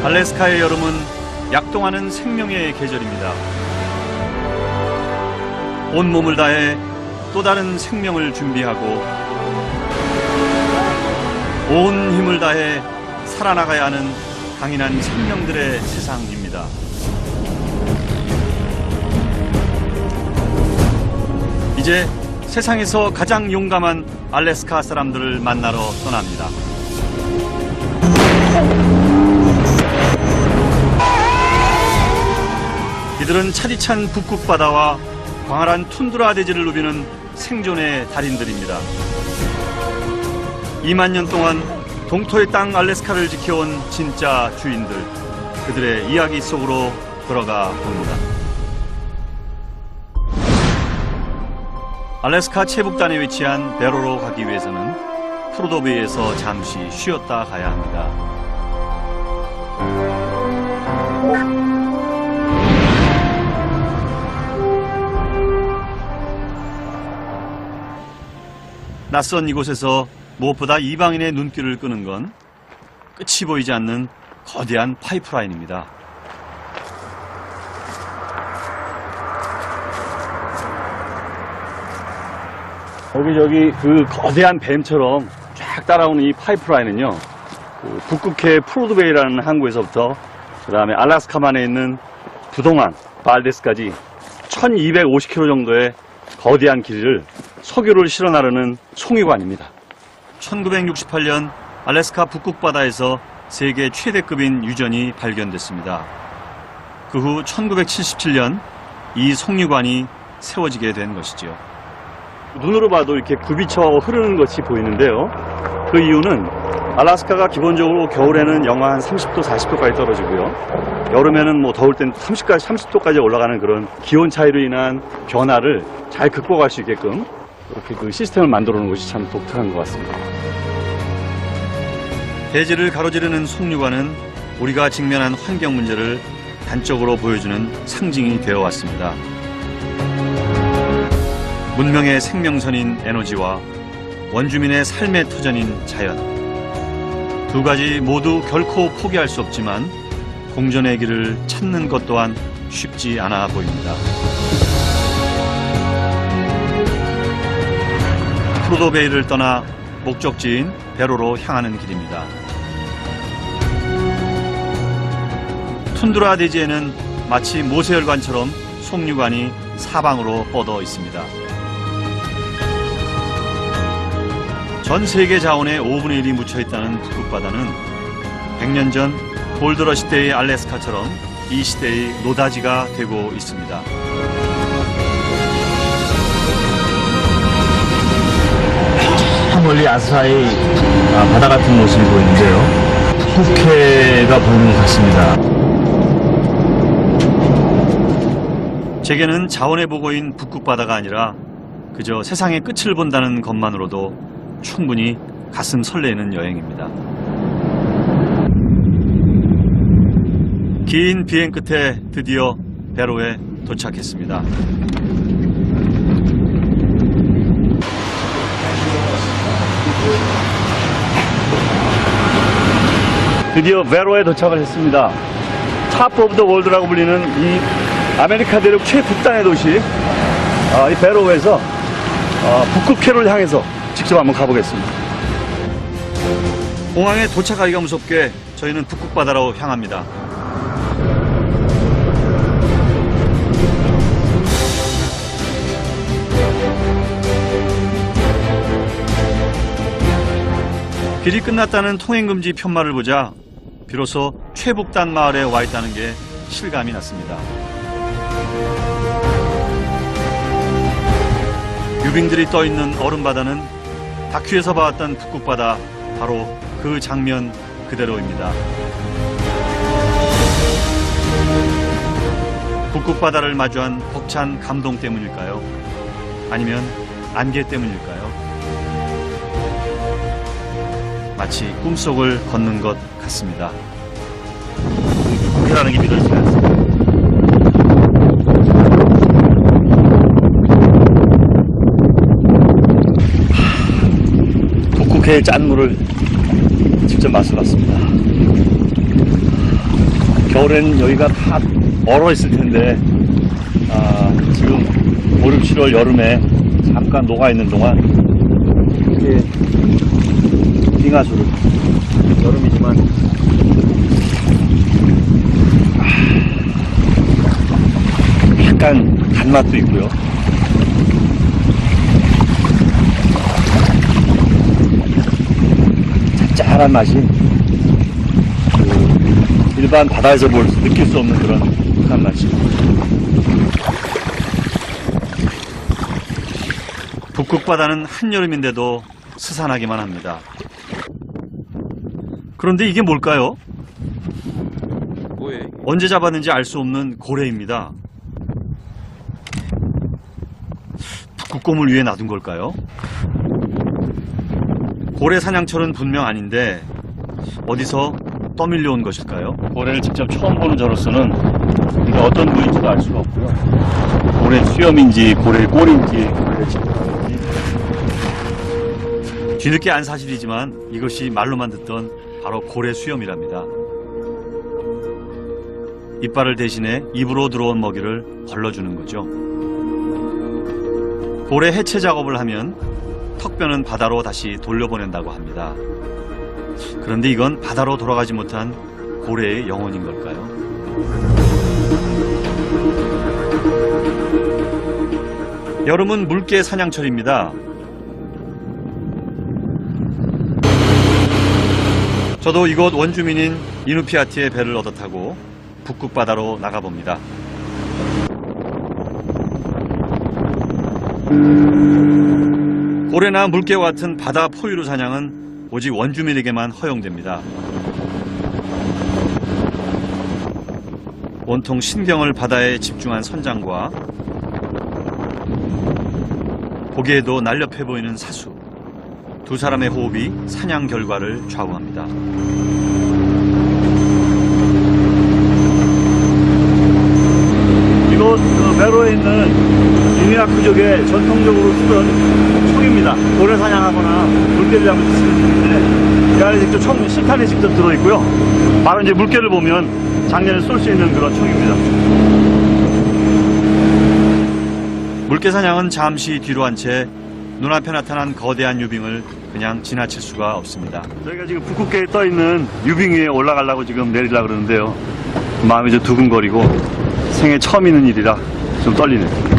알래스카의 여름은 약동하는 생명의 계절입니다. 온몸을 다해 또 다른 생명을 준비하고 온 힘을 다해 살아나가야 하는 강인한 생명들의 세상입니다. 이제 세상에서 가장 용감한 알래스카 사람들을 만나러 떠납니다. 이들은 차디찬 북극 바다와 광활한 툰드라 대지를 누비는 생존의 달인들입니다. 2만 년 동안 동토의 땅 알래스카를 지켜온 진짜 주인들, 그들의 이야기 속으로 들어가 봅니다. 알래스카 최북단에 위치한 베로로 가기 위해서는 프루도베이에서 잠시 쉬었다 가야 합니다. 낯선 이곳에서 무엇보다 이방인의 눈길을 끄는 건 끝이 보이지 않는 거대한 파이프라인입니다. 여기저기 그 거대한 뱀처럼 쫙 따라오는 이 파이프라인은요, 그 북극해 프루도베이라는 항구에서부터 그 다음에 알래스카만에 있는 부동안 발데스까지 1250km 정도의 거대한 길을 석유를 실어 나르는 송유관입니다. 1968년 알래스카 북극바다에서 세계 최대급인 유전이 발견됐습니다. 그 후 1977년 이 송유관이 세워지게 된 것이죠. 눈으로 봐도 이렇게 굽이쳐 흐르는 것이 보이는데요. 그 이유는 알래스카가 기본적으로 겨울에는 영하 한 30도, 40도까지 떨어지고요. 여름에는 뭐 더울 땐 30도까지 올라가는 그런 기온 차이로 인한 변화를 잘 극복할 수 있게끔 이렇게 그 시스템을 만들어 놓은 것이 참 독특한 것 같습니다. 대지를 가로지르는 송유관은 우리가 직면한 환경 문제를 단적으로 보여주는 상징이 되어 왔습니다. 문명의 생명선인 에너지와 원주민의 삶의 터전인 자연. 두 가지 모두 결코 포기할 수 없지만 공존의 길을 찾는 것 또한 쉽지 않아 보입니다. 프루도베이를 떠나 목적지인 베로로 향하는 길입니다. 툰드라 대지에는 마치 모세혈관처럼 송유관이 사방으로 뻗어 있습니다. 전 세계 자원의 5분의 1이 묻혀있다는 북극바다는 100년 전 골드러시 때의 알래스카처럼 이 시대의 노다지가 되고 있습니다. 저 멀리 아스라의 바다 같은 모습이 보이는데요. 북해가 보이는 것 같습니다. 제게는 자원의 보고인 북극바다가 아니라 그저 세상의 끝을 본다는 것만으로도 충분히 가슴 설레는 여행입니다. 긴 비행 끝에 드디어 베로에 도착했습니다. 드디어 베로에 도착을 했습니다. 탑 오브 더 월드라고 불리는 이 아메리카 대륙 최북단의 도시 이 베로에서 북극해를 향해서 직접 한번 가보겠습니다. 공항에 도착하기가 무섭게 저희는 북극바다로 향합니다. 길이 끝났다는 통행금지 편말을 보자 비로소 최북단 마을에 와 있다는 게 실감이 났습니다. 유빙들이 떠있는 얼음바다는 다큐에서 봐왔던 북극바다 바로 그 장면 그대로입니다. 북극바다를 마주한 벅찬 감동 때문일까요? 아니면 안개 때문일까요? 마치 꿈속을 걷는 것 같습니다. 북극이라는 게 믿어지지 않습니다. 북극해의 짠물을 직접 맛을 봤습니다. 겨울엔 여기가 다 얼어 있을 텐데, 지금 5, 6, 7월 여름에 잠깐 녹아 있는 동안 이렇게 빙하수를, 여름이지만 약간 단맛도 있고요. 짭짤한 맛이 일반 바다에서 느낄 수 없는 그런 한 맛이. 북극 바다는 한여름인데도 스산하기만 합니다. 그런데 이게 뭘까요? 뭐예요? 언제 잡았는지 알 수 없는 고래입니다. 북극곰을 위해 놔둔 걸까요? 고래 사냥철은 분명 아닌데 어디서 떠밀려온 것일까요? 고래를 직접 처음 보는 저로서는 이게 어떤 부위인지도 알 수가 없고요. 고래 수염인지 고래 꼬리인지 고래 징그러운지. 뒤늦게 안 사실이지만 이것이 말로만 듣던 바로 고래 수염이랍니다. 이빨을 대신해 입으로 들어온 먹이를 걸러주는 거죠. 고래 해체 작업을 하면 턱뼈는 바다로 다시 돌려보낸다고 합니다. 그런데 이건 바다로 돌아가지 못한 고래의 영혼인 걸까요? 여름은 물개 사냥철입니다. 저도 이곳 원주민인 이누피아티의 배를 얻어 타고 북극 바다로 나가봅니다. 고래나 물개와 같은 바다 포유류 사냥은 오직 원주민에게만 허용됩니다. 온통 신경을 바다에 집중한 선장과 보기에도 날렵해 보이는 사수, 두 사람의 호흡이 사냥 결과를 좌우합니다. 이곳 메로에 있는 이누야크족의 전통적으로 쓰던 총입니다. 고래 사냥하거나 물개를 잡을 때 쓰는 총인데 이 안에 직접 총 실탄이 직접 들어있고요. 바로 이제 물개를 보면 장년에 쏠 수 있는 그런 총입니다. 물개 사냥은 잠시 뒤로 한 채 눈앞에 나타난 거대한 유빙을 그냥 지나칠 수가 없습니다. 저희가 지금 북극계에 떠있는 유빙 위에 올라가려고 지금 내리려고 그러는데요. 마음이 좀 두근거리고 생애 처음 있는 일이라 좀 떨리네요.